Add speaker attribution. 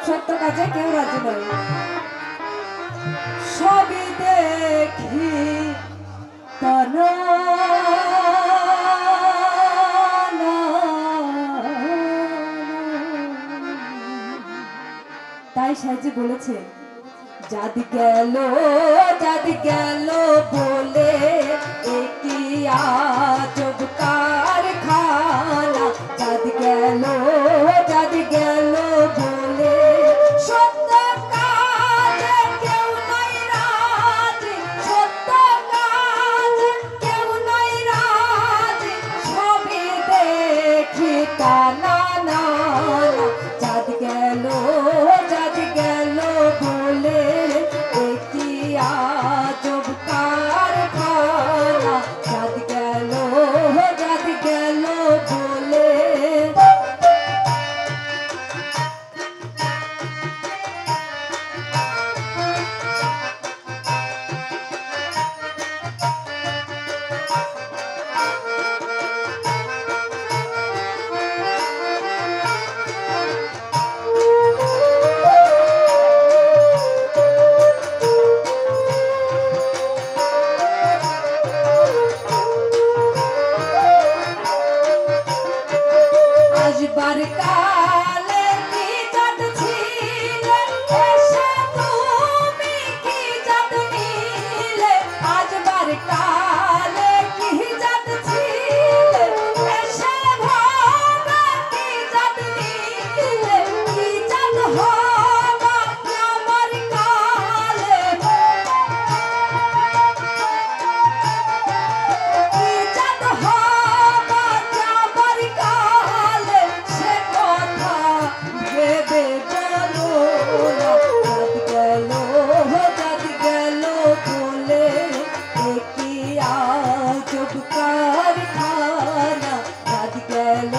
Speaker 1: সত্য কাজে কেউ রাজি নয়। সবই দেখি তারা তাই সাজি বলেছে যাদ গেল বলে কি আজব কারখানা। যাদ গেল বলে সত্য কাজে কেউ নাই রাজি, সত্য কাজে কেউ নাই রাজি। সবই দেখি টানা না। যাদ গেল বলে কি আজব কারখানা। যাদ গেল বলে আসবার কালে কি জাত ছিলে, এসে তুমি কি জাত নিলে। আসবার কালে কি জাত ছিলে, এসে ভাবে কি জাত নিলে। কি জাত হবা আমার কালে, কি জাত হবা আমার কালে। সে কথা ভেবে বলো না। যাদ গেল বলে কি আজব কারখানা। যাদ গেল